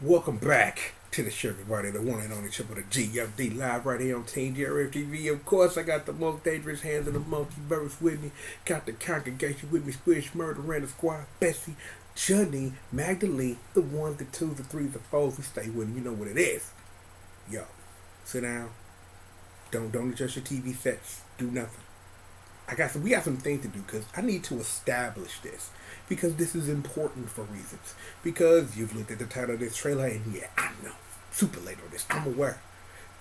Welcome back to the show, everybody. The one and only Triple the G.O.D. live right here on Team JRF Of course, I got the most dangerous hands in the multiverse with me. Got the congregation with me: Squish, Murder, Random Squad, Bessie, Johnny, Magdalene, the ones, the twos, the threes, the fours. We stay with them. You know what it is. Yo, sit down. Don't adjust your TV sets. Do nothing. We got some things to do because I need to establish this because this is important for reasons. Because you've looked at the title of this trailer and yeah, I know. Super late on this. I'm aware.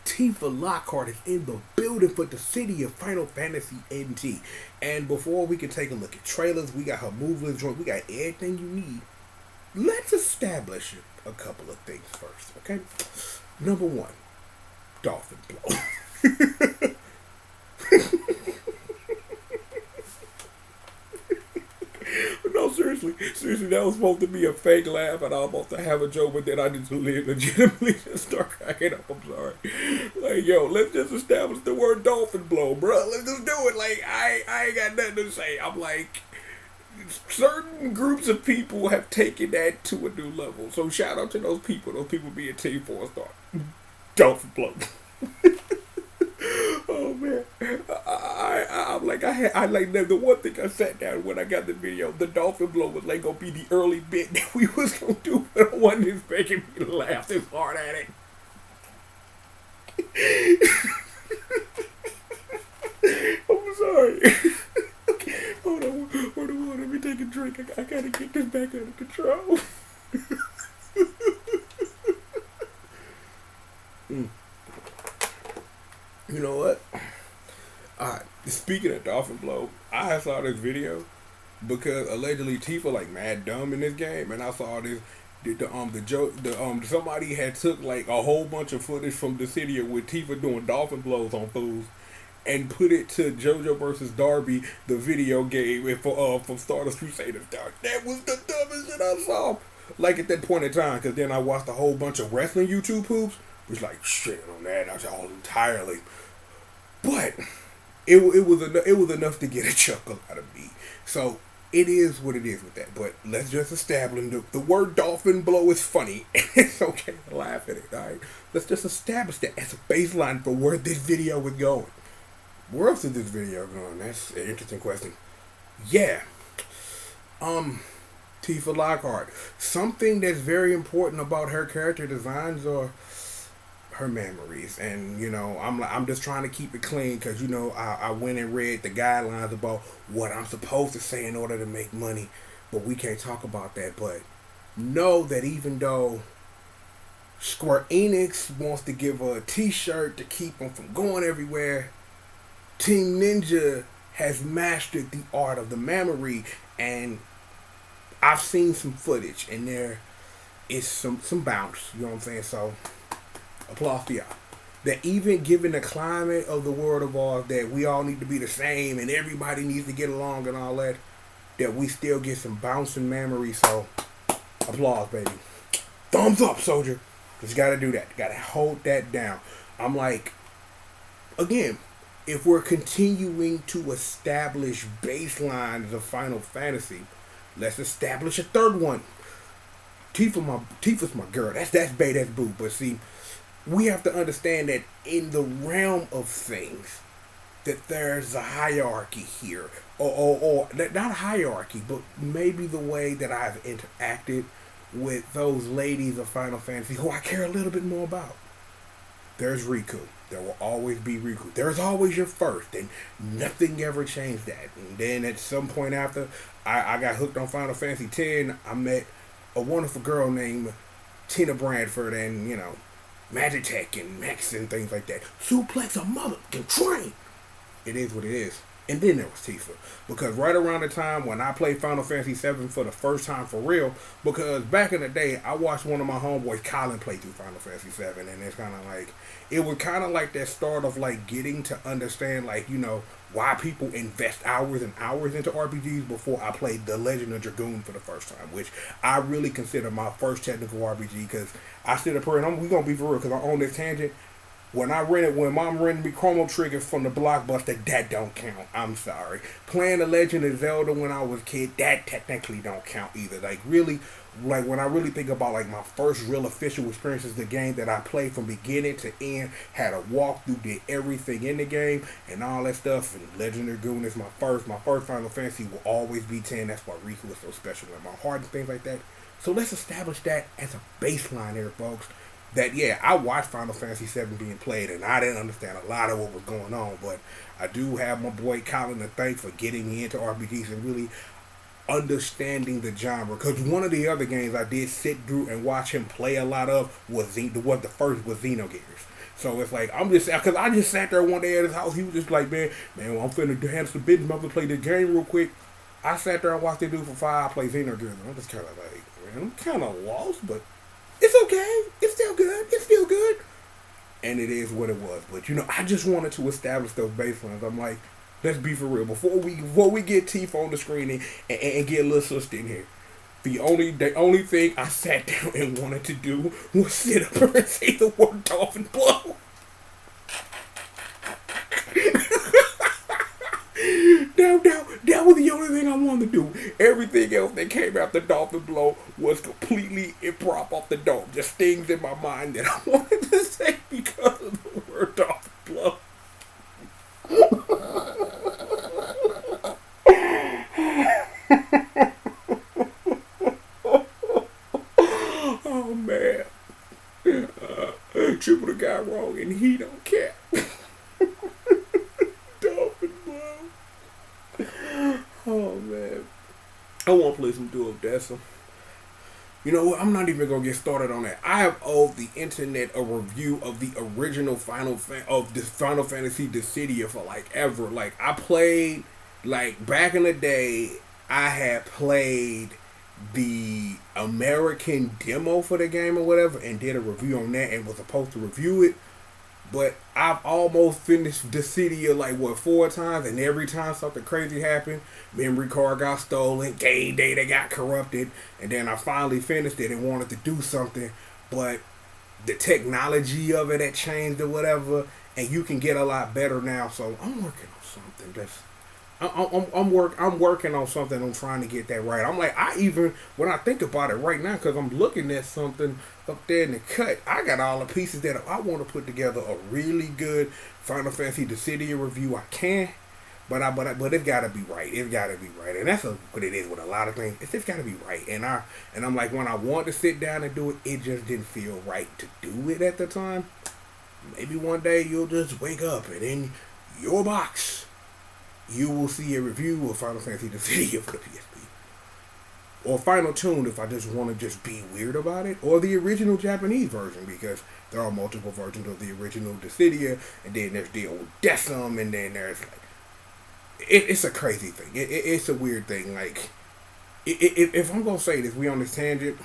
Tifa Lockhart is in the building for Dissidia Final Fantasy NT. And before we can take a look at trailers, we got her moveless joint, we got everything you need. Let's establish a couple of things first, okay? Number one, Dolphin blow. No, seriously, that was supposed to be a fake laugh, and I was supposed to have a joke, but then I just legitimately just start cracking up. I'm sorry. Like, yo, let's just establish the word dolphin blow, bro. Let's just do it. Like, I ain't got nothing to say. I'm like, certain groups of people have taken that to a new level. So shout out to those people. Those people being Team 4-star. Dolphin blow. Oh man, I'm like I like the one thing I sat down when I got the video. The dolphin blow was like gonna be the early bit that we was gonna do, but I wasn't expecting me to laugh this hard at it. I'm sorry. Hold on. Let me take a drink. I gotta get this back under control. Mm. You know what? Alright, speaking of Dolphin Blow, I saw this video because allegedly Tifa like mad dumb in this game, and I saw this the joke somebody had took like a whole bunch of footage from Dissidia with Tifa doing dolphin blows on fools and put it to JoJo versus Darby, the video game from Stardust Crusaders. That was the dumbest shit I saw. Like at that point in time, because then I watched a whole bunch of wrestling YouTube poops, which like shit on that. I was all entirely, but it was enough to get a chuckle out of me. So it is what it is with that. But let's just establish the word dolphin blow is funny. And it's okay to laugh at it. All right, let's just establish that as a baseline for where this video is going. Where else is this video going? That's an interesting question. Yeah. Tifa Lockhart. Something that's very important about her character designs are her memories, and I'm just trying to keep it clean because I went and read the guidelines about what I'm supposed to say in order to make money, but we can't talk about that. But know that even though Square Enix wants to give her a T-shirt to keep them from going everywhere, Team Ninja has mastered the art of the memory, and I've seen some footage, and there is some bounce. You know what I'm saying? So applause to y'all. That even given the climate of the world of ours, that we all need to be the same and everybody needs to get along and all that we still get some bouncing memory. So applause, baby. Thumbs up, soldier. Just gotta do that. Gotta hold that down. I'm like, again, if we're continuing to establish baselines of Final Fantasy, let's establish a third one. Tifa's my girl. That's bae, that's boo. But see, we have to understand that in the realm of things, that there's a hierarchy here, or not a hierarchy, but maybe the way that I've interacted with those ladies of Final Fantasy who I care a little bit more about. There's Riku. There will always be Riku. There's always your first, and nothing ever changed that. And then at some point after I got hooked on Final Fantasy X, I met a wonderful girl named Tina Bradford, and Magitech and Max and things like that. Suplex a mother can train. It is what it is. And then there was Tifa. Because right around the time when I played Final Fantasy VII for the first time for real, because back in the day, I watched one of my homeboys, Colin, play through Final Fantasy VII, and it's kind of like, it was kind of like that start of like getting to understand why people invest hours and hours into RPGs before I played The Legend of Dragoon for the first time, which I really consider my first technical RPG because I sit up here and we're going to be for real because I'm on this tangent. When mom rented me Chrono Trigger from the Blockbuster, that don't count. I'm sorry. Playing The Legend of Zelda when I was a kid, that technically don't count either. Like really, like when I really think about like my first real official experience is the game that I played from beginning to end, had a walkthrough, did everything in the game and all that stuff. And Legend of Dragoon is my first. My first Final Fantasy will always be 10. That's why Riku is so special in my heart and things like that. So let's establish that as a baseline here, folks. That yeah, I watched Final Fantasy VII being played, and I didn't understand a lot of what was going on. But I do have my boy Colin to thank for getting me into RPGs and really understanding the genre. Because one of the other games I did sit through and watch him play a lot of was the first was Xenogears. So it's like I'm just because I just sat there one day at his house. He was just like, man, well, I'm finna handle some business. I'm gonna play this game real quick. I sat there and watched it do for 5 hours, play Xenogears. I'm just kind of like, man, I'm kind of lost, but it's okay. It's still good. It's still good. And it is what it was. But I just wanted to establish those baselines. I'm like, let's be for real. Before we get Tifa on the screen and get little sister in here. The only thing I sat down and wanted to do was sit up and say the word Dolphin blow. That was the only thing I wanted to do. Everything else that came after Dolphin Blow was completely improv off the dome. Just things in my mind that I wanted to say because of the word Dolphin Blow. Oh man. Triple the guy wrong and he don't care. Dolphin Blow. Oh man. I want to play some Duo Decim. You know what? I'm not even gonna get started on that. I have owed the internet a review of the original Final Fantasy Dissidia for like ever. Like I played, like back in the day, I had played the American demo for the game or whatever, and did a review on that, and was supposed to review it. But I've almost finished Dissidia like 4 times, and every time something crazy happened, memory card got stolen, game data got corrupted, and then I finally finished it and wanted to do something, but the technology of it had changed or whatever, and you can get a lot better now. So I'm working on something. I'm working on something. I'm trying to get that right. I'm like, when I think about it right now, because I'm looking at something up there in the cut, I got all the pieces that I want to put together a really good Final Fantasy Dissidia review. I can, but it's got to be right. It's got to be right, and that's what it is with a lot of things. It's just got to be right. And I'm like, when I want to sit down and do it, it just didn't feel right to do it at the time. Maybe one day you'll just wake up and in your box you will see a review of Final Fantasy Dissidia for the PSP. Or Final Tune if I just want to just be weird about it. Or the original Japanese version, because there are multiple versions of the original Dissidia, and then there's D.O.D. Decim, and then there's like... It's a crazy thing. It's a weird thing. Like, if I'm going to say this, we on this tangent...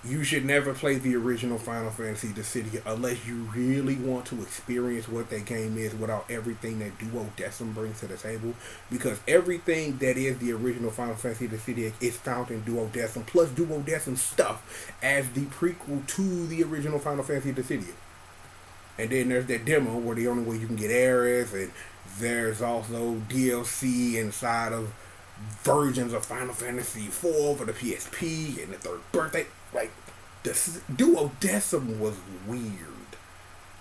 You should never play the original Final Fantasy Dissidia unless you really want to experience what that game is without everything that Duo Decim brings to the table. Because everything that is the original Final Fantasy Dissidia is found in Duo Decim, plus Duo Decim stuff as the prequel to the original Final Fantasy Dissidia. And then there's that demo where the only way you can get Aerith, and there's also DLC inside of versions of Final Fantasy IV for the PSP and the third birthday. Like, this Duo Decim was weird.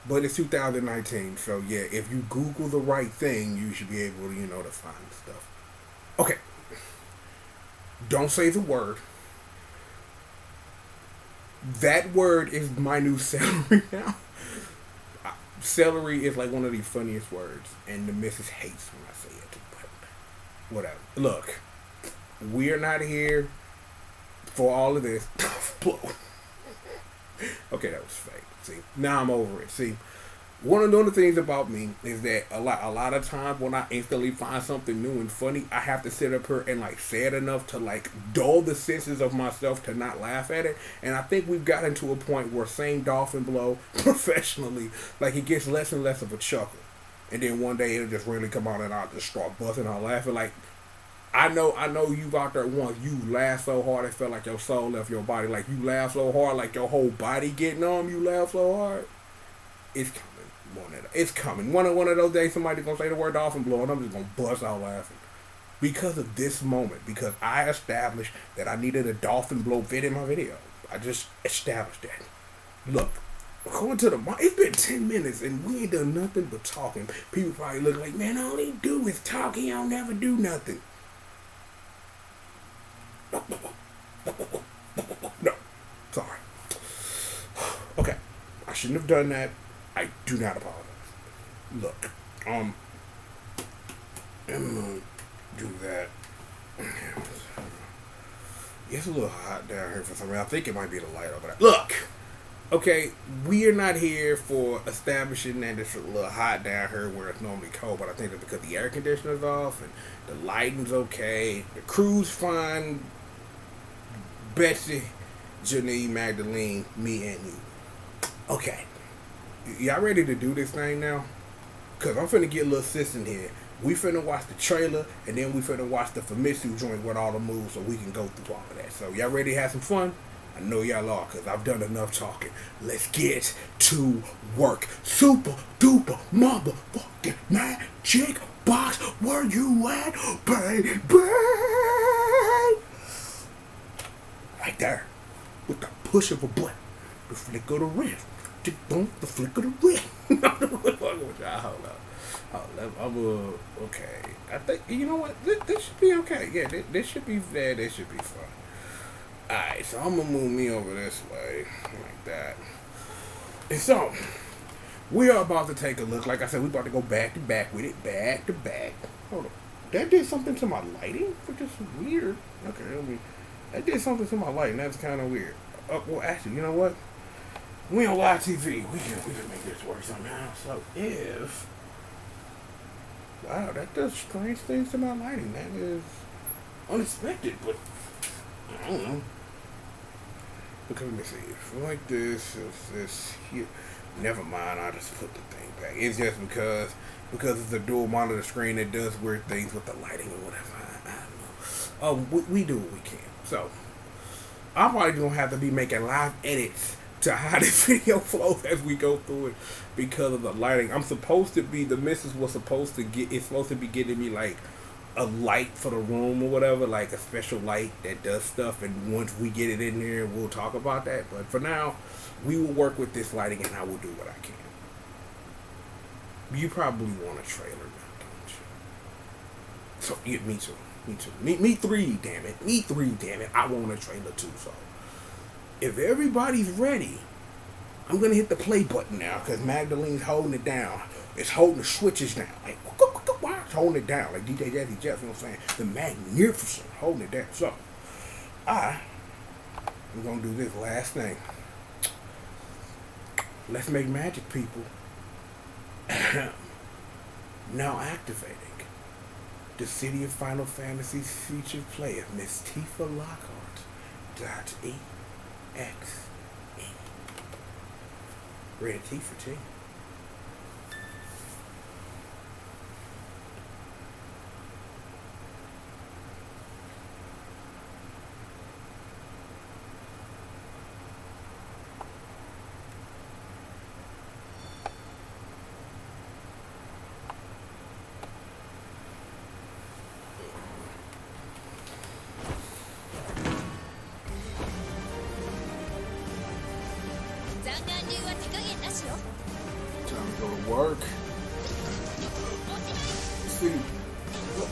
But it's 2019, so yeah, if you Google the right thing, you should be able to, to find stuff. Okay. Don't say the word. That word is my new celery now. Celery is like one of the funniest words, and the missus hates when I say it. But whatever. Look, we're not here for all of this. Okay, that was fake. See, now I'm over it. See, one of the other things about me is that a lot of times when I instantly find something new and funny, I have to sit up here and like say it enough to like dull the senses of myself to not laugh at it. And I think we've gotten to a point where saying Dolphin Blow professionally, like it gets less and less of a chuckle. And then one day it'll just really come out and I'll just start busting out laughing. Like, I know you've out there once, you laugh so hard it felt like your soul left your body. Like you laugh so hard like your whole body getting numb, you laugh so hard. It's coming. It's coming. One of those days, somebody's gonna say the word dolphin blow, and I'm just gonna bust out laughing because of this moment. Because I established that I needed a dolphin blow fit in my video. I just established that. Look, according to it's been 10 minutes and we ain't done nothing but talking. People probably look like, man, all he do is talk. He don't never do nothing. No, sorry. Okay, I shouldn't have done that. I do not apologize. Look, I'm gonna do that. It's a little hot down here for some reason. I think it might be the light over there. Look, okay, we are not here for establishing that it's a little hot down here where it's normally cold, but I think that's because the air conditioner's off and the lighting's okay, the crew's fine. Betsy, Janine, Magdalene, me, and you. Okay. Y'all ready to do this thing now? Because I'm finna get a little sis in here. We finna watch the trailer, and then we finna watch the Famitsu joint with all the moves so we can go through all of that. So y'all ready to have some fun? I know y'all are, because I've done enough talking. Let's get to work. Super duper motherfucking magic box. Where you at, baby? Right there. With the push of a button. The flick of the wrist. The flick of the wrist. Hold up. Okay. I think, you know what? This should be okay. Yeah, this should be fair. This should be fun. Alright, so I'm going to move me over this way. Like that. And so, we are about to take a look. Like I said, we're about to go back to back with it. Back to back. Hold on. That did something to my lighting? Which is weird. Okay, that did something to my lighting. That's kind of weird. Well, actually, you know what? We on live TV. We can make this work somehow. So if... Wow, that does strange things to my lighting. That is unexpected, but I don't know. Because let me see. If like this, if this here... Never mind, I'll just put the thing back. It's just because it's a dual monitor screen, it does weird things with the lighting or whatever. I don't know. We do what we can. So, I'm probably going to have to be making live edits to how this video flows as we go through it because of the lighting. I'm supposed to be, the missus was supposed to get, it's supposed to be getting me like a light for the room or whatever, like a special light that does stuff, and once we get it in there, we'll talk about that. But for now, we will work with this lighting and I will do what I can. You probably want a trailer now, don't you? So, yeah, me too. Me three, damn it. Me three, damn it. I want a trailer too, so. If everybody's ready, I'm going to hit the play button now because Magdalene's holding it down. It's holding the switches down. Like, it's holding it down. Like DJ Jazzy Jeff, you know what I'm saying? The Magnificent holding it down. So, I'm going to do this last thing. Let's make magic, people. Now activating. Dissidia Final Fantasy's featured player, Miss Tifa Lockhart. .exe. Rated T for T. Time to go to work. See,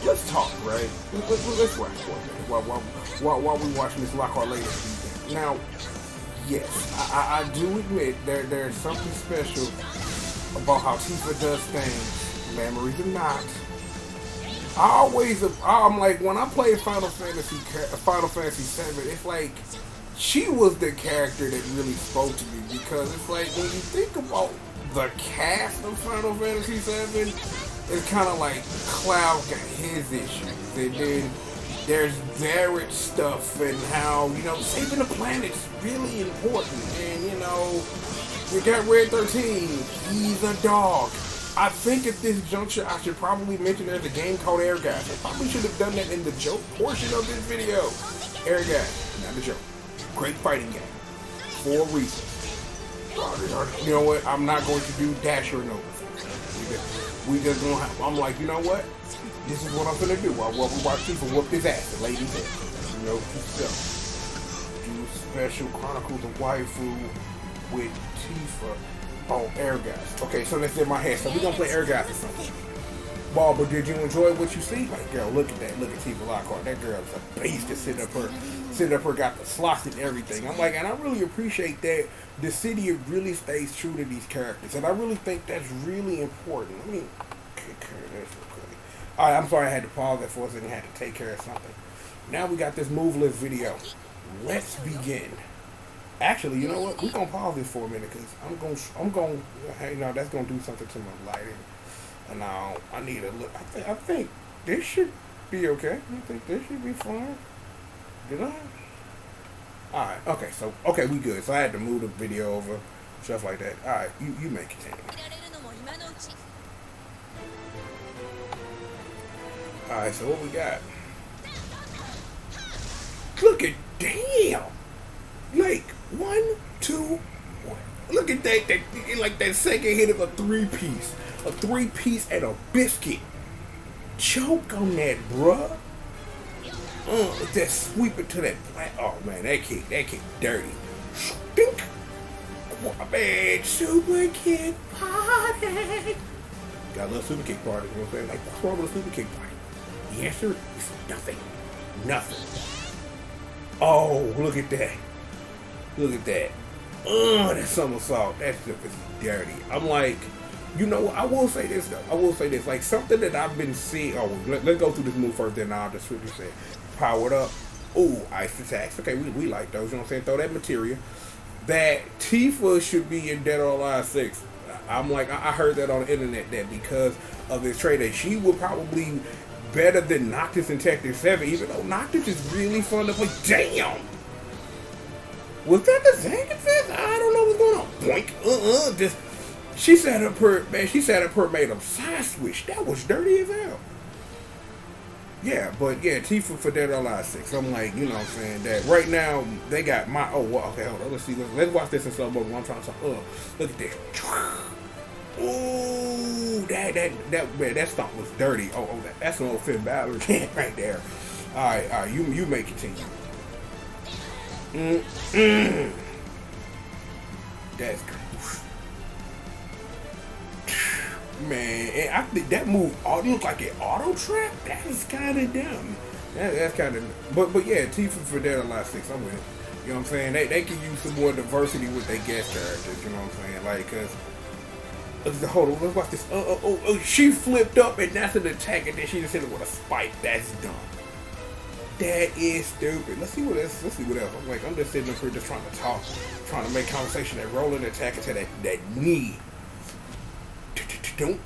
let's talk, right? Let's watch while we watching this Lockhart later. Now, yes, I do admit there's something special about how Tifa does things. Memories or not. I'm like, when I play Final Fantasy VII, it's like she was the character that really spoke to me, because it's like when you think about the cast of Final Fantasy VII, it's kind of like Cloud got his issues, and then there's Barrett's stuff, and how, you know, saving the planet's really important, and, you know, we got Red 13, he's a dog. I think at this juncture I should probably mention there's a game called Air Guys. I probably should have done that in the joke portion of this video. Air Guys, not the joke. Great fighting game. For a reason. You know what? I'm not going to do dash or no. We just gonna have, I'm like, you know what? This is what I'm gonna do. While we watch Tifa whoop his ass, the lady's head. You know, do special Chronicles of Waifu with Tifa. Oh, Air Guys. Okay, so that's in my head. So we're gonna play Air Guys or something. Ball, but did you enjoy what you see? Like, girl, look at that. Look at Tifa Lockhart. That girl's a beast to sit up her, got the slots and everything. I'm like, and I really appreciate that Dissidia really stays true to these characters. And I really think that's really important. Let me take care of this real quick. Alright, I'm sorry I had to pause that for a second. I had to take care of something. Now we got this move list video. Let's begin. Actually, you know what? We're going to pause this for a minute because I'm going, you know, that's going to do something to my lighting. And now I need a look. I think this should be okay. I think this should be fine. Did I? Alright, okay, so, okay, we good. So I had to move the video over, stuff like that. Alright, you make it. Alright, so what we got? Look at, damn! Like, 1, 2, 1. Look at that, like that second hit of a three-piece. A three-piece and a biscuit. Choke on that, bruh. Just sweep it to that plant. Oh man, that kick dirty. Stink. Man, super kick party. Got a little super kick party, you know what I'm saying? Like, what's wrong with a super kick party? The answer is nothing. Nothing. Oh, look at that. Look at that. That somersault. That stuff is dirty. I'm like, you know, I will say this though. I will say this. Like, something that I've been seeing. Oh, let's go through this move first, then I'll just quickly say. Powered up. Ooh, ice attacks. Okay, we like those. You know what I'm saying? Throw that material. That Tifa should be in Dead or Alive 6. I'm like, I heard that on the internet that because of this trade that she would probably better than Noctis in Tekken 7, even though Noctis is really fun to play. Damn! Was that the second fist? I don't know what's going on. Boink. Just she sat up her made a side switch. That was dirty as hell. Yeah, but yeah, Tifa for Dead or Alive 6. I'm like, you know what I'm saying, that right now they got my okay, hold on, let's see. Let's watch this in slow motion. I'm trying to look at this. Ooh, that stomp was dirty. That's an old Finn Balor right there. Alright, you may continue. That's good. Man, and I think that move look like an auto trap. That is kind of dumb. That's kind of, but yeah, Tifa for Dead or Alive 6. I'm with it. You know what I'm saying? They can use some more diversity with their guest characters. You know what I'm saying? Like, cause hold on, let's watch this. She flipped up and that's an attack, and then she just hit it with a spike. That's dumb. That is stupid. Let's see what else. I'm like, I'm just sitting up here just trying to talk, trying to make conversation. That rolling attack into that knee. Don't.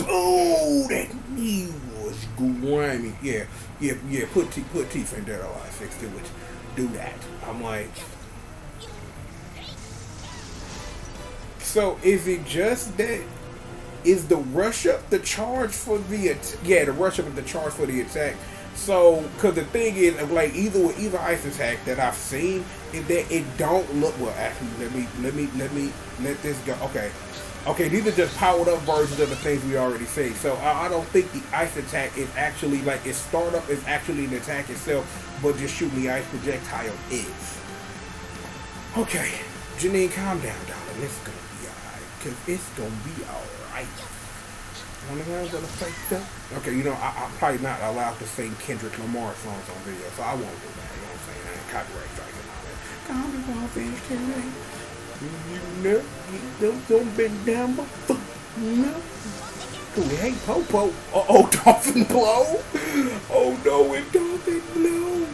Oh, that knee was grimy. Yeah. Put Tifa in Dead or Alive 6 to it. Do that. I'm like. So is it just that? Is the rush up the charge for the the rush up the charge for the attack? So, cause the thing is, like either ice attack that I've seen, is that it don't look well. Actually, let this go. Okay, these are just powered up versions of the things we already see. So I don't think the ice attack is actually like its startup is actually an attack itself, but just shooting the ice projectile is. Okay, Janine, calm down, darling. It's gonna be alright, cause it's gonna be alright. Okay, you know, I'm probably not allowed to sing Kendrick Lamar songs on video, so I won't do that. You know what I'm saying? I ain't copyright strike and all that. Calm down, finish tonight. You know, don't bend down my foot. No. Cool, hey, Popo. Dolphin blow. Oh no, it Dolphin blow.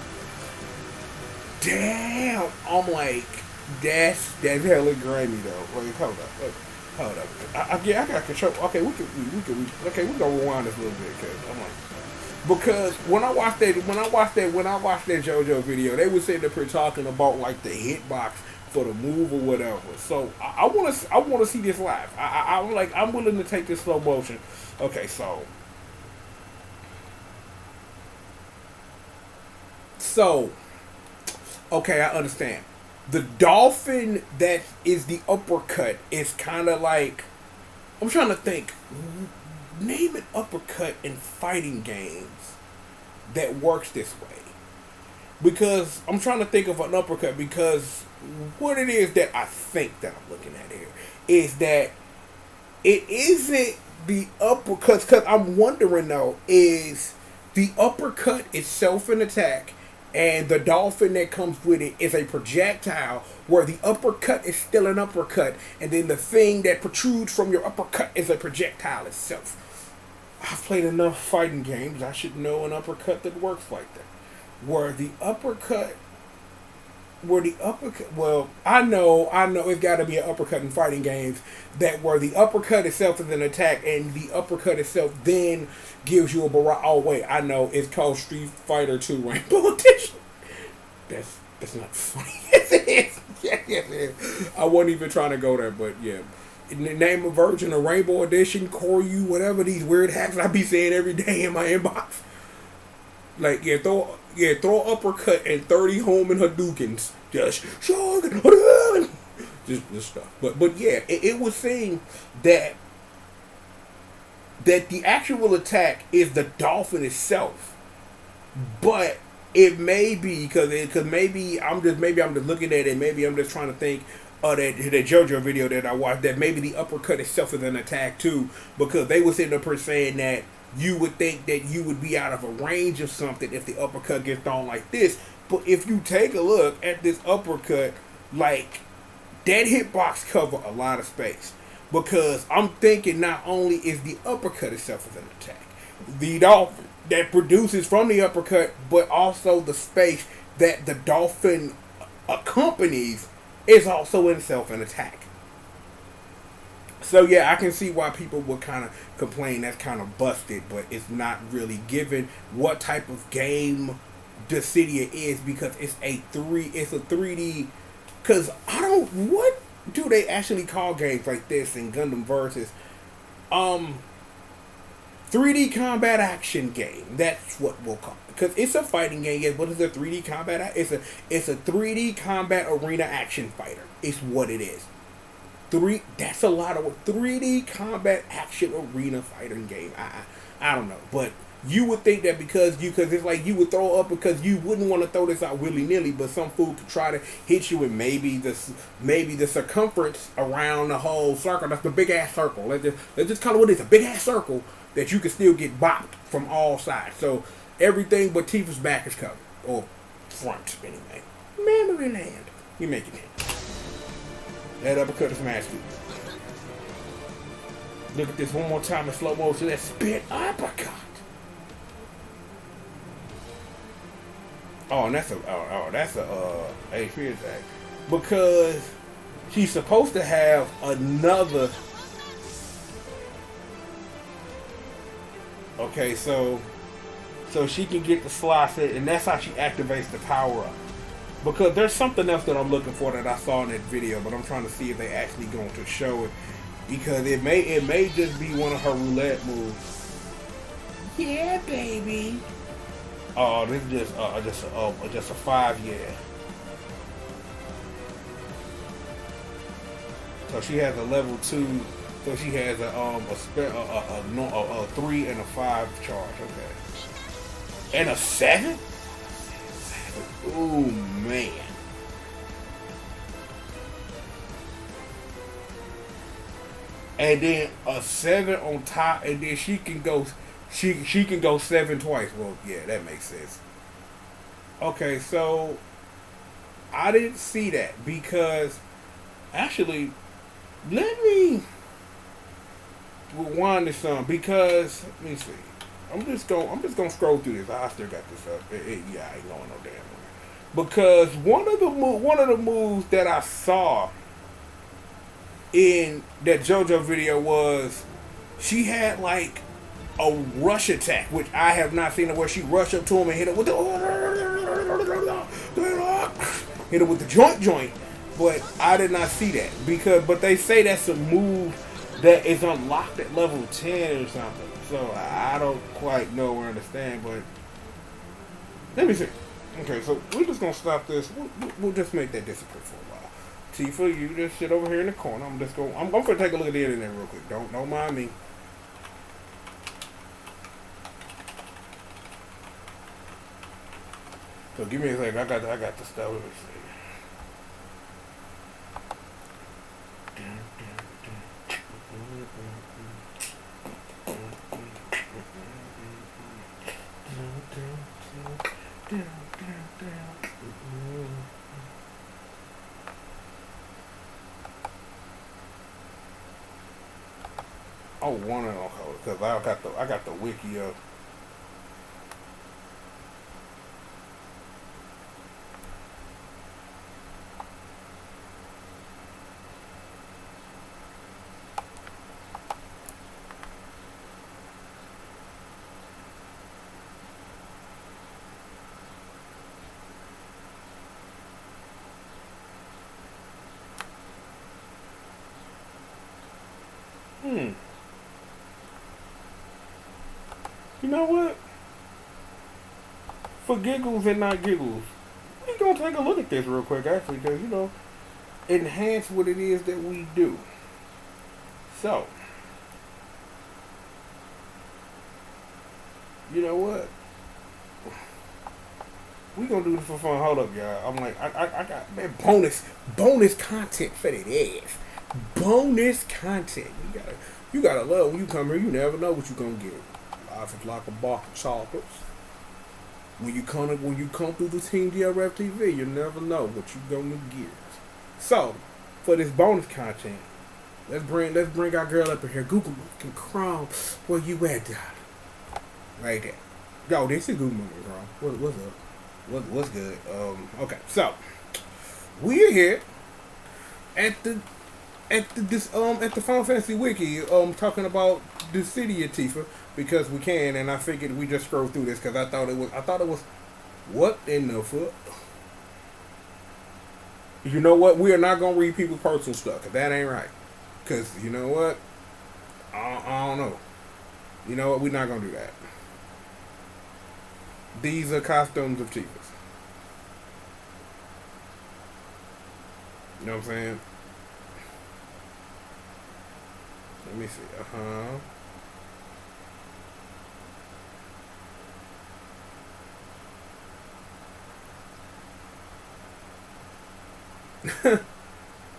Damn. I'm like, that's hella grimy though. Like, hold up. I got control. Okay, we gonna rewind this a little bit, cause I'm like, because when I watched that JoJo video, they were sitting up here talking about like the hitbox for the move or whatever. So I wanna see this live. I'm willing to take this slow motion. Okay, so okay, I understand. The Dolphin that is the uppercut is kind of like, I'm trying to think. Name an uppercut in fighting games that works this way. Because I'm trying to think of an uppercut, because what it is that I think that I'm looking at here is that it isn't the uppercuts, because I'm wondering though, is the uppercut itself an attack, and the Dolphin that comes with it is a projectile, where the uppercut is still an uppercut, and then the thing that protrudes from your uppercut is a projectile itself. I've played enough fighting games, I should know an uppercut that works like that. Where the uppercut, well, I know it's got to be an uppercut in fighting games that where the uppercut itself is an attack, and the uppercut itself then gives you a barrage. Oh wait, I know, it's called Street Fighter 2 Rainbow Edition. That's not funny. Yes it is. Yes it is. I wasn't even trying to go there, but yeah. In the name of version of Rainbow Edition, Koryu, whatever these weird hacks I be saying every day in my inbox. Like, throw uppercut and 30 home and Hadoukens. Just stuff. But yeah, it was saying that the actual attack is the Dolphin itself. But it may be because maybe I'm just looking at it, maybe I'm just trying to think that JoJo video that I watched, that maybe the uppercut itself is an attack too, because they were sitting up here saying that you would think that you would be out of a range of something if the uppercut gets thrown like this. But if you take a look at this uppercut, like, that hitbox cover a lot of space. Because I'm thinking not only is the uppercut itself as an attack, the Dolphin that produces from the uppercut, but also the space that the Dolphin accompanies is also in itself an attack. So yeah, I can see why people would kind of complain that's kind of busted, but it's not really given what type of game Dissidia is, because it's a 3D. Because what do they actually call games like this in Gundam Versus? 3D combat action game. That's what we'll call it. Because it's a fighting game, yes, but it's a 3D combat. It's a 3D combat arena action fighter. It's what it is. That's a lot of 3D combat action arena fighting game. I don't know, but you would think that because it's like you would throw up, because you wouldn't want to throw this out willy nilly, but some fool could try to hit you, and maybe the circumference around the whole circle, that's the big ass circle. Let's just call it what it is, a big ass circle that you can still get bopped from all sides. So everything but Tifa's back is covered, or front anyway. Memory land. We make it in. That uppercut is nasty. Look at this one more time in slow motion. That spit uppercut. Oh, and that's a HP attack, because she's supposed to have another. Okay, so she can get the slice it, and that's how she activates the power up. Because there's something else that I'm looking for that I saw in that video, but I'm trying to see if they actually going to show it, because it may just be one of her roulette moves. Yeah, baby. Oh, this is just a 5, yeah. So she has a level 2. So she has a 3 and a 5 charge. Okay. And a 7? Oh man. And then a 7 on top, and then she can go 7 twice. Well, yeah, that makes sense. Okay, so I didn't see that, because actually, let me rewind this some, because let me see. I'm just gonna scroll through this. I still got this up. Yeah, I ain't going no damn way. Because one of the moves that I saw in that JoJo video was she had like a rush attack, which I have not seen, where she rushed up to him and hit it with the joint. But I did not see that, but they say that's a move that is unlocked at level 10 or something. So I don't quite know or understand, but let me see. Okay, so we're just gonna stop this. We'll just make that disappear for a while. Tifa, you just sit over here in the corner. I'm just going. I'm gonna take a look at the internet real quick. Don't mind me. So give me a second. I got the stuff. Let me see. Oh, one of them because I got the wiki up. You know what? For giggles and not giggles, we gonna take a look at this real quick, actually, because enhance what it is that we do. So, you know what? We gonna do this for fun. Hold up, y'all. I'm like, I got man, bonus content for that ass. Bonus content. You gotta love when you come here. You never know what you gonna get. Life is like a box of chocolates. When you come through the Team DRF TV, you never know what you gonna get. So, for this bonus content, let's bring our girl up in here. Google can Chrome, where you at, darling? Right there. Yo, this is Google Chrome. What's up? What's good? Okay, so we're here at the Final Fantasy Wiki, talking about Dissidia, Tifa, because we can, and I figured we just scroll through this because I thought it was what in the fuck. You know what? We are not gonna read people's personal stuff. Cause that ain't right. Cause you know what? I don't know. You know what? We're not gonna do that. These are costumes of Tifas. You know what I'm saying? Let me see.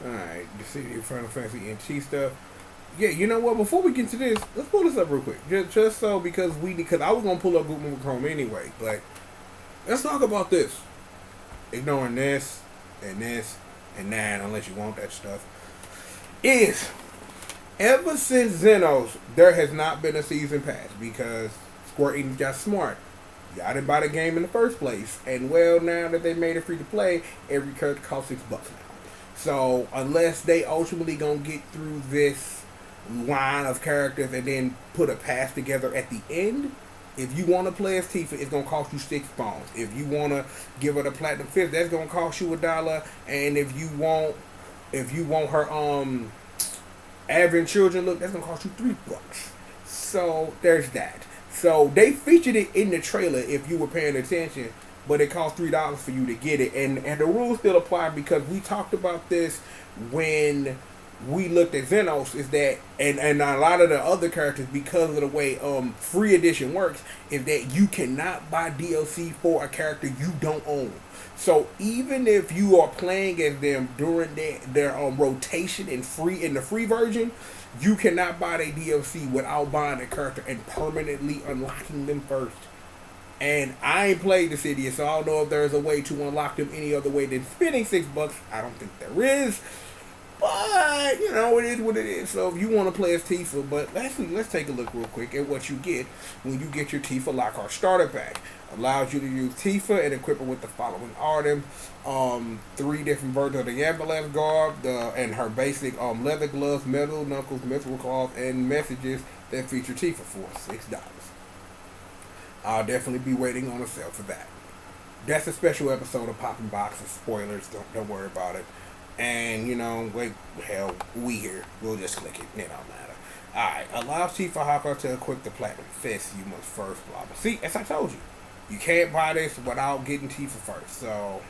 Alright, you see the Final Fantasy NT stuff. Yeah, you know what? Before we get to this, let's pull this up real quick. Just so because I was gonna pull up Google Chrome anyway, but let's talk about this. Ignoring this and that, unless you want that stuff. Is ever since Xenos, there has not been a season pass because Square Enix got smart. Y'all didn't buy the game in the first place. And well, now that they made it free to play, every character costs $6 now. So unless they ultimately gonna get through this line of characters and then put a pass together at the end, if you want to play as Tifa, it's gonna cost you £6. If you want to give her the Platinum Fist, that's gonna cost you $1. And if you want her Advent Children look, that's gonna cost you $3. So there's that. So they featured it in the trailer if you were paying attention, but it cost $3 for you to get it, and the rules still apply because we talked about this when we looked at Xenos. Is that and a lot of the other characters, because of the way free edition works, is that you cannot buy DLC for a character you don't own. So even if you are playing as them during their rotation in the free version, you cannot buy their DLC without buying a character and permanently unlocking them first. And I ain't played Dissidia, so I don't know if there's a way to unlock them any other way than spending $6. I don't think there is. But, it is what it is. So if you want to play as Tifa, but let's take a look real quick at what you get when you get your Tifa Lockhart starter pack. Allows you to use Tifa and equip her with the following items. 3 different versions of the ambulance garb, and her basic leather gloves, metal knuckles, mithril cloth, and messages that feature Tifa for $6. I'll definitely be waiting on a sale for that. That's a special episode of Popping Boxes. Spoilers, don't worry about it. And, we here. We'll just click it. It don't matter. Alright, allows Tifa Lockhart to equip the Platinum Fist. You must first blah blah. See, as I told you, You can't buy this without getting Tifa first. So,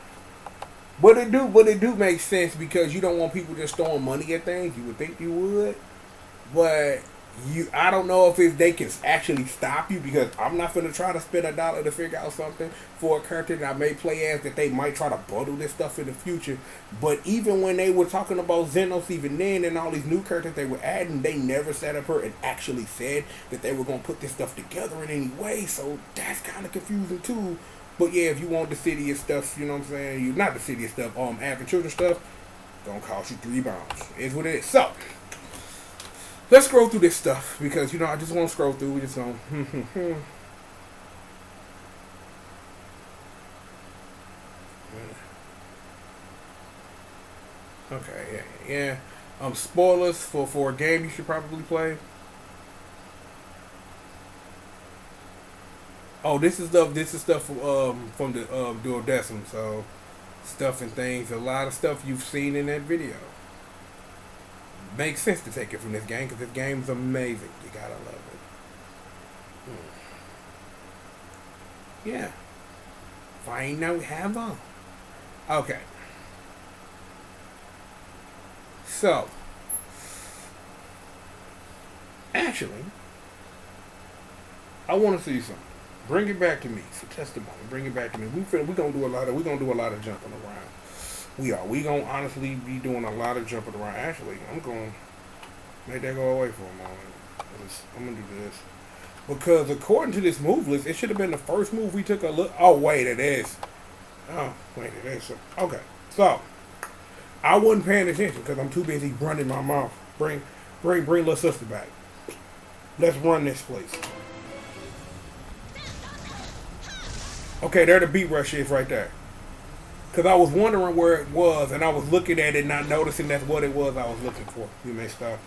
but it do make sense because you don't want people just throwing money at things. You would think you would, but I don't know if they can actually stop you because I'm not gonna try to spend $1 to figure out something for a character that I may play as that they might try to bundle this stuff in the future. But even when they were talking about Xenos, even then, and all these new characters they were adding, they never sat up here and actually said that they were gonna put this stuff together in any way. So that's kind of confusing too. But yeah, if you want Dissidia stuff, you know what I'm saying? You not Dissidia stuff, Advent Children stuff, gonna cost you $3. Is what it is. So let's scroll through this stuff because I just want to scroll through. We just gonna. Okay, yeah. Spoilers for a game you should probably play. Oh, this is stuff from the duodecim. So stuff and things. A lot of stuff you've seen in that video. Makes sense to take it from this game because this game's amazing. You gotta love it. Yeah. Fine now we have on. Okay. So actually, I want to see something. Bring it back to me. It's a testimony. Bring it back to me. We're gonna do a lot of jumping around. We gonna honestly be doing a lot of jumping around. Actually, I'm gonna make that go away for a moment. I'm gonna do this because according to this move list, it should have been the first move we took a look. Oh wait, it is. Oh wait, it is. Okay, so I wasn't paying attention because I'm too busy running my mouth. Bring little sister back. Let's run this place. Okay, there the beat rush is right there. Because I was wondering where it was, and I was looking at it, not noticing that's what it was I was looking for. You may stop.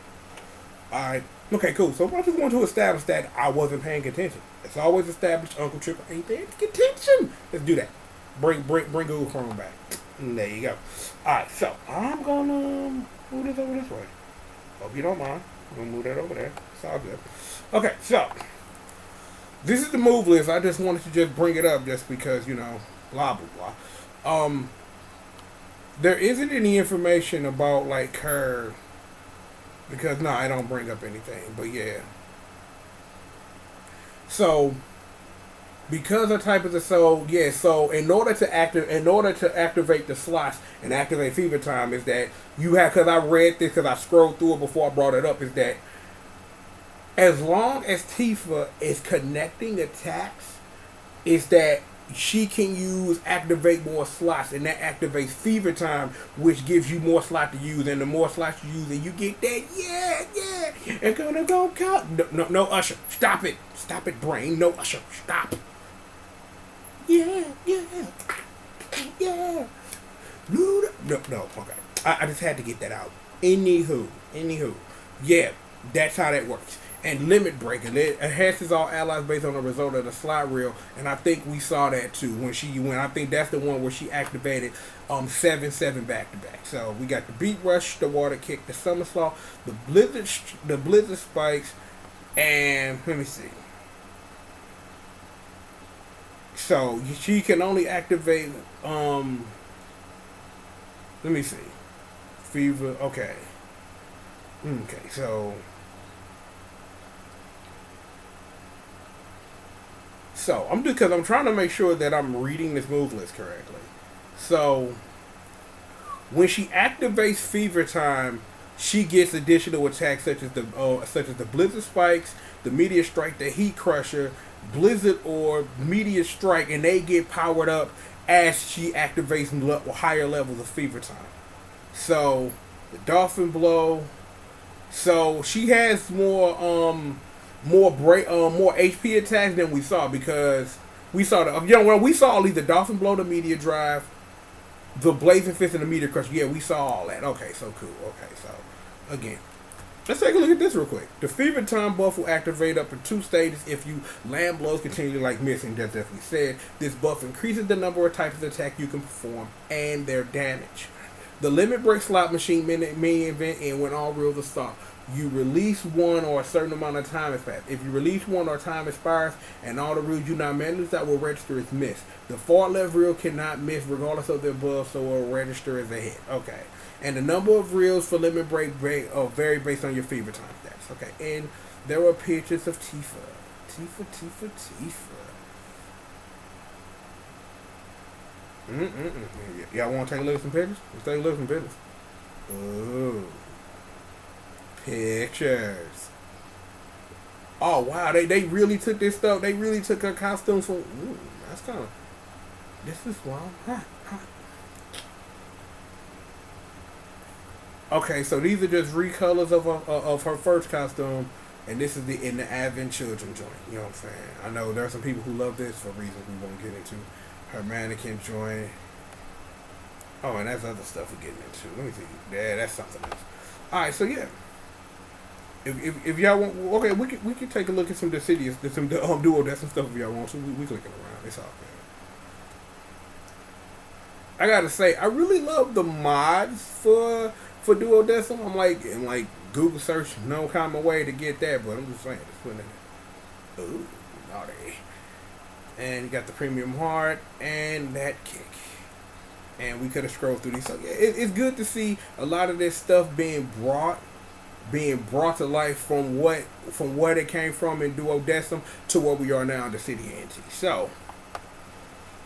Alright. Okay, cool. So I just want to establish that I wasn't paying attention. It's always established Uncle Triple ain't paying attention. Let's do that. Bring Google Chrome back. And there you go. Alright, so I'm going to move this over this way. Hope you don't mind. I'm going to move that over there. It's all good. Okay, so this is the move list. I just wanted to just bring it up just because, blah, blah, blah. There isn't any information about, like, her, because, no, I don't bring up anything, but yeah. So, because of type of the, so in order to activate the slots and activate fever time is that you have, because I read this, because I scrolled through it before I brought it up, is that as long as Tifa is connecting attacks, is that she can activate more slots, and that activates fever time, which gives you more slot to use, and the more slots you use, and you get that, yeah, it's gonna go count. No, Usher, stop it, brain, no, Usher, stop. Yeah. No, okay. I just had to get that out. Anywho, yeah, that's how that works. And limit break, it enhances all allies based on the result of the slot reel, and I think we saw that too when she went. I think that's the one where she activated 7-7 back to back. So we got the beat rush, the water kick, the somersault, the blizzard spikes, and let me see. So she can only activate let me see. Fever, okay. So I'm because I'm trying to make sure that I'm reading this move list correctly. So when she activates fever time, she gets additional attacks such as the blizzard spikes, the meteor strike, the heat crusher, blizzard or meteor strike, and they get powered up as she activates higher levels of fever time. So the dolphin blow. So she has more HP attacks than we saw because we saw we saw either dolphin blow, the meteor drive, the blazing fist, and the meteor crush. Yeah, we saw all that. Okay, so cool. Okay, so again, let's take a look at this real quick. The fever time buff will activate up to 2 stages if you land blows continually like missing. That's definitely said. This buff increases the number of types of attack you can perform and their damage. The limit break slot machine mini event and when all reels are stopped. You release one or a certain amount of time has passed. If you release one or time expires and all the reels you not managed that will register as missed. The far left reel cannot miss regardless of the above, so it will register as a hit. Okay. And the number of reels for limit break vary based on your fever time stats. Okay. And there were pictures of Tifa. Y'all want to take a look at some pictures? Let's take a look at some pictures. Ooh. Pictures. Oh wow, they really took this stuff. They really took her costume from. Ooh, that's kind of. This is wild. Okay, so these are just recolors of her first costume, and this is in the Advent Children joint. You know what I'm saying? I know there are some people who love this for reasons we won't get into. Her mannequin joint. Oh, and that's other stuff we're getting into. Let me see. Yeah, that's something else. All right, so yeah. If y'all want, okay, we can take a look at some Dissidia, some duodecim stuff if y'all want. So we clicking around. It's all good. I gotta say, I really love the mods for duodecim. I'm like, in like Google search, no common way to get that, but I'm just saying, it's putting it. Ooh, naughty. And you got the premium heart and that kick. And we could have scrolled through these. So yeah, it's good to see a lot of this stuff being brought to life from where it came from in duodecim to where we are now in Dissidia NT.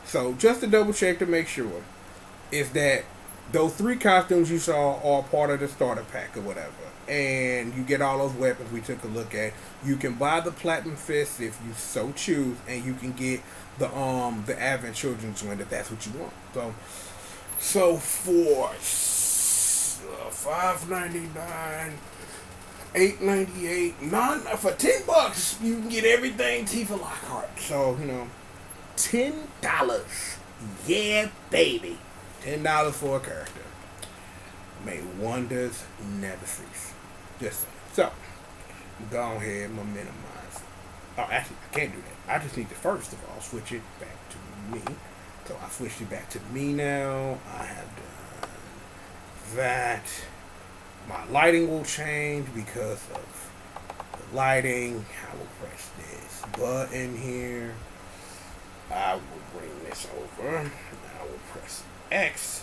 So just to double check to make sure is that those 3 costumes you saw are part of the starter pack or whatever, and you get all those weapons we took a look at. You can buy the Platinum Fist if you so choose, and you can get the Advent Children's joint if that's what you want. So for $5.99, $8.98, for $10 you can get everything Tifa Lockhart. So $10, yeah baby, $10 for a character. May wonders never cease. Just so go ahead, I'm minimize. Oh, actually, I can't do that. I just need to first of all switch it back to me. So I switched it back to me now. I have done that. My lighting will change because of the lighting. I will press this button here. I will bring this over. I will press X.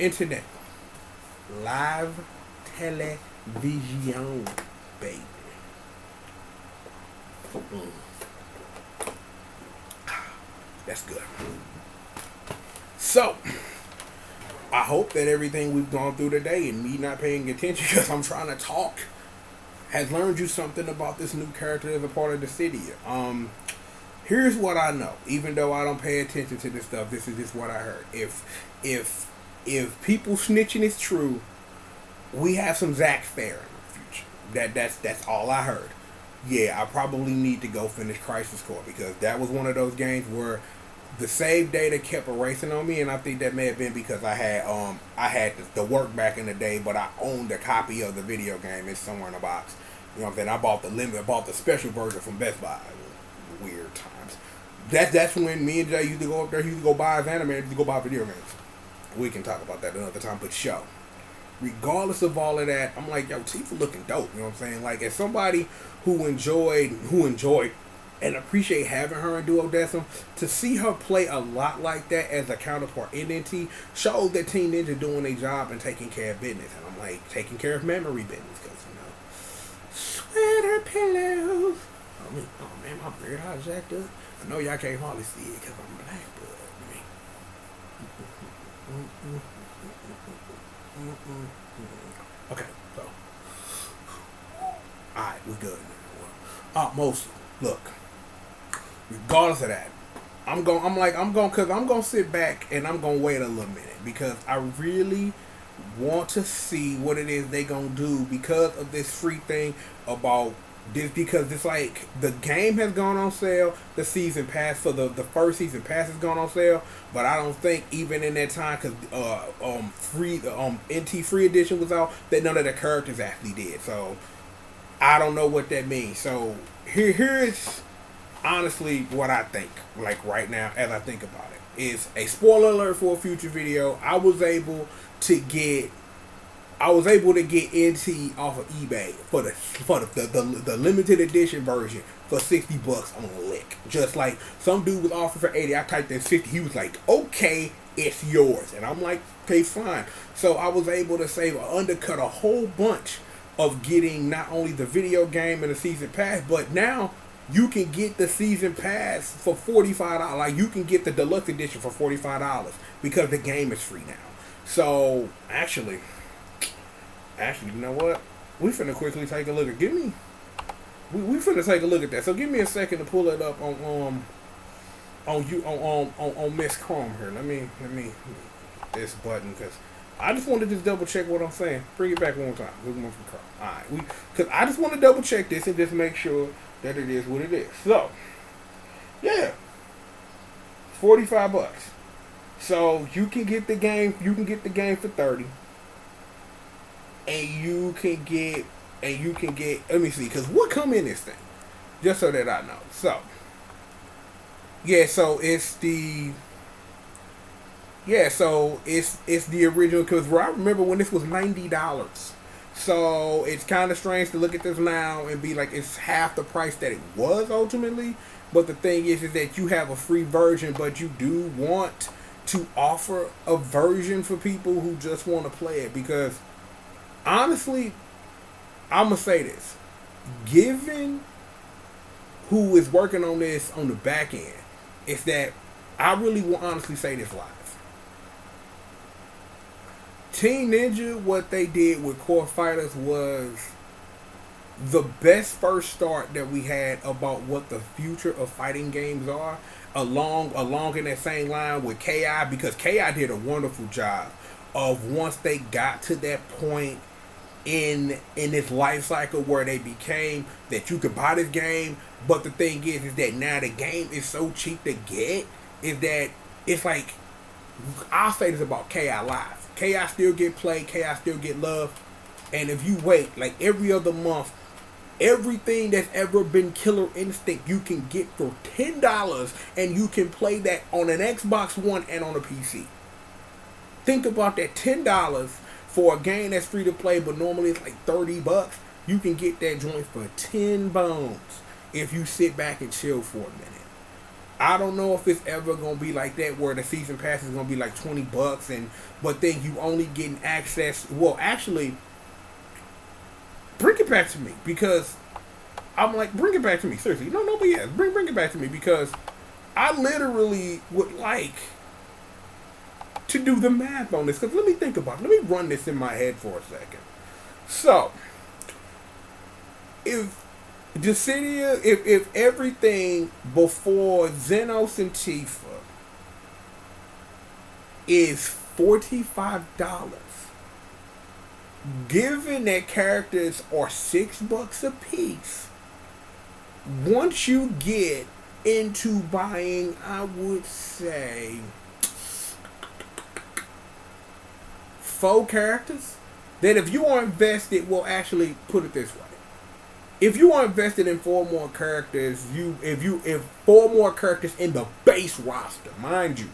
Internet. Live television, baby. That's good. So, I hope that everything we've gone through today and me not paying attention because I'm trying to talk has learned you something about this new character as a part of Dissidia. Here's what I know. Even though I don't pay attention to this stuff, this is just what I heard. If people snitching is true, we have some Zack Fair in the future. That's all I heard. Yeah, I probably need to go finish Crisis Core because that was one of those games where the save data kept erasing on me, and I think that may have been because I had the work back in the day, but I owned a copy of the video game. It's somewhere in a box. You know what I'm saying? I bought the special version from Best Buy. Weird times. That's when me and Jay used to go up there. He used to go buy his anime. He used to go buy video games. We can talk about that another time, but show. Regardless of all of that, I'm like, yo, Tifa looking dope. You know what I'm saying? Like, as somebody who enjoyed and appreciate having her in duodecim, to see her play a lot like that as a counterpart in NT shows that Team Ninja doing their job and taking care of business. And I'm like, taking care of memory business because, sweater pillows. Oh man, my beard all jacked up. I know y'all can't hardly see it because I'm black, but okay, so alright, we're good. Mostly, look, regardless of that, I'm gonna sit back and I'm gonna wait a little minute because I really want to see what it is they gonna do because of this free thing about this, because it's like the game has gone on sale, the season pass for the first season pass has gone on sale, but I don't think even in that time, because NT free edition was out, that none of the characters actually did. So I don't know what that means. So here's honestly what I think, like right now as I think about it, is a spoiler alert for a future video. I was able to get. I was able to get NT off of eBay for the limited edition version for $60 on a lick. Just like some dude was offering for 80, I typed in 50. He was like, "Okay, it's yours," and I'm like, "Okay, fine." So I was able to save or undercut a whole bunch of getting not only the video game and the season pass, but now you can get the season pass for $45. Like you can get the deluxe edition for $45 because the game is free now. So actually, you know what? We finna quickly take a look at. We finna take a look at that. So give me a second to pull it up on Miss Chrome here. Let me this button because I just want to just double check what I'm saying. Bring it back one more time. We're going from Chrome. All right, because I just want to double check this and just make sure that it is what it is. So yeah, $45. So you can get the game. You can get the game for $30. And you can get, let me see, because what come in this thing? Just so that I know. So, yeah, so it's the original, because I remember when this was $90. So, it's kind of strange to look at this now and be like, it's half the price that it was ultimately. But the thing is that you have a free version, but you do want to offer a version for people who just want to play it, because honestly, I'm going to say this. Given who is working on this on the back end, is that I really will honestly say this live. Team Ninja, what they did with Core Fighters was the best first start that we had about what the future of fighting games are, along in that same line with KI, because KI did a wonderful job of once they got to that point in this life cycle where they became that you could buy this game, but the thing is that now the game is so cheap to get, is that it's like, I'll say this about KI Live. KI still get played, KI still get love, and if you wait, like every other month, everything that's ever been Killer Instinct you can get for $10, and you can play that on an Xbox One and on a PC. Think about that, $10 for a game that's free to play, but normally it's like $30. You can get that joint for 10 bones if you sit back and chill for a minute. I don't know if it's ever gonna be like that where the season pass is gonna be like $20, but then you only getting access. Well, actually, bring it back to me, because I'm like, bring it back to me, seriously. No, but yeah, bring it back to me, because I literally would like to do the math on this, because let me think about it. Let me run this in my head for a second. So, if Dissidia, if everything before Xenos and Tifa is $45, given that characters are $6 a piece, once you get into buying, I would say 4 characters, that if you are invested, well, actually put it this way: if you are invested in 4 more characters, if 4 more characters in the base roster, mind you,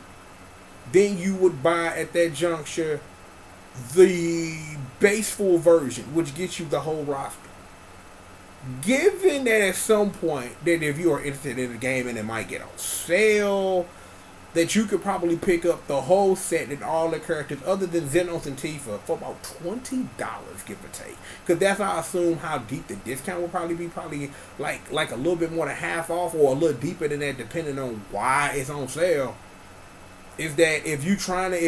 then you would buy at that juncture the base full version, which gets you the whole roster. Given that at some point that if you are interested in the game and it might get on sale, that you could probably pick up the whole set and all the characters other than Xenos and Tifa for about $20, give or take. Because that's how I assume how deep the discount will probably be. Probably like a little bit more than half off, or a little deeper than that, depending on why it's on sale. Is that if you trying to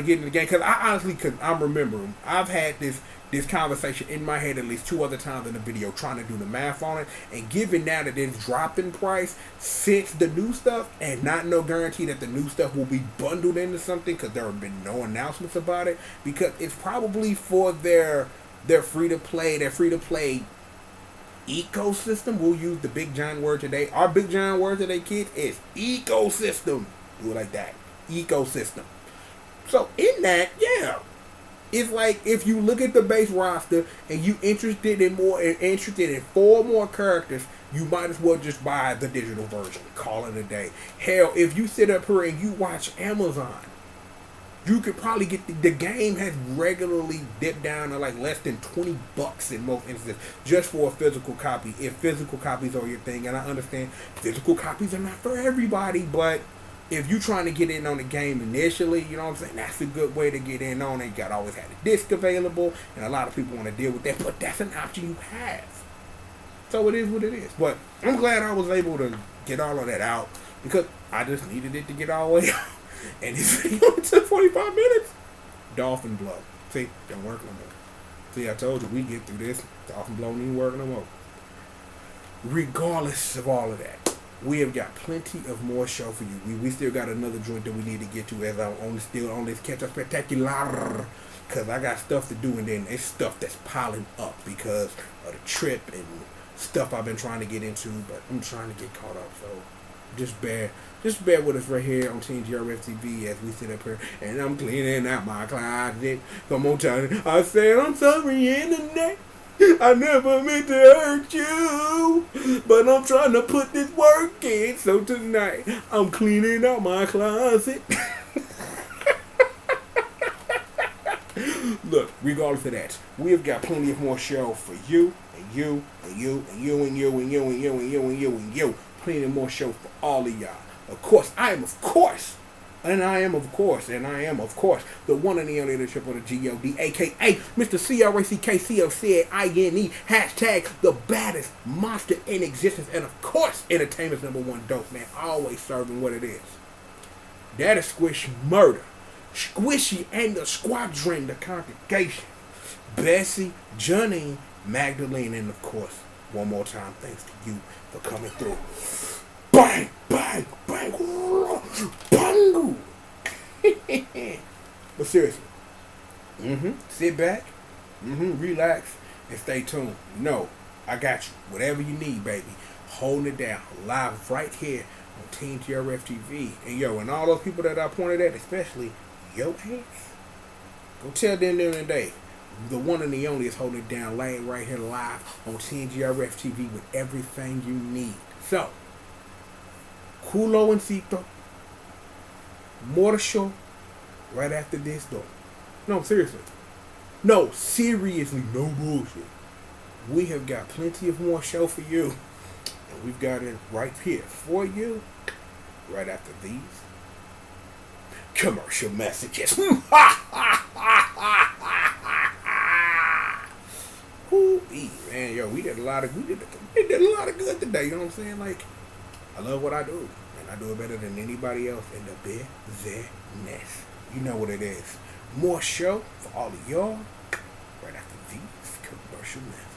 get in the game? Because I honestly, I'm remembering, I've had this conversation in my head at least 2 other times in the video, trying to do the math on it, and given now that it's dropped in price since the new stuff, and not no guarantee that the new stuff will be bundled into something, because there have been no announcements about it, because it's probably for their free to play ecosystem. We'll use the big giant word today. Our big giant word today, kids, is ecosystem. Do it like that. Ecosystem. So in that, yeah, it's like if you look at the base roster and you interested in 4 more characters, you might as well just buy the digital version. Call it a day. Hell, if you sit up here and you watch Amazon You could probably get the game has regularly dipped down to like less than $20 in most instances just for a physical copy. If physical copies are your thing, and I understand physical copies are not for everybody, but if you're trying to get in on the game initially, you know what I'm saying, that's a good way to get in on it. You got always had a disc available, and a lot of people want to deal with that, but that's an option you have. So it is what it is. But I'm glad I was able to get all of that out because I just needed it to get all the way out. And this video took 45 minutes. Dolphin blow. See, don't work no more. See, I told you we get through this. Dolphin blow ain't work no more. Regardless of all of that, we have got plenty of more show for you. We still got another joint that we need to get to as I'm still on this catch up spectacular. Because I got stuff to do and then it's stuff that's piling up because of the trip and stuff I've been trying to get into. But I'm trying to get caught up. So just bear with us right here on Team GRF TV as we sit up here and I'm cleaning out my closet. Come on, Tony. I said I'm sorry in the neck. I never meant to hurt you, but I'm trying to put this work in. So tonight I'm cleaning out my closet. Look, regardless of that, we have got plenty of more show for you and you and you and you and you and you and you and you and you and you. Plenty more show for all of y'all. Of course, I am of course, the one and the only leadership of the G.O.D, a.k.a. Mr. CRACKCOCINE, hashtag the baddest monster in existence, and of course, entertainment's #1 dope, man, always serving what it is. That is Squish Murder. Squishy and the Squadron, the congregation. Bessie, Johnny, Magdalene, and of course, one more time, thanks to you for coming through. Bang, bang, bang, bang. But seriously, sit back, relax, and stay tuned. No, I got you. Whatever you need, baby. Holding it down. Live right here on Team GRF TV. And yo, and all those people that I pointed at, especially your ass, go tell them today. The one and the only is holding it down, laying right here live on Team GRF TV with everything you need. So, Culo and Cito, more to show right after this though. No, seriously. No, seriously, no bullshit. We have got plenty of more show for you. And we've got it right here for you right after these commercial messages. Ooh, man, yo, we did a lot of good today, you know what I'm saying? Like, I love what I do, and I do it better than anybody else in the business. You know what it is. More show for all of y'all right after these commercial messages.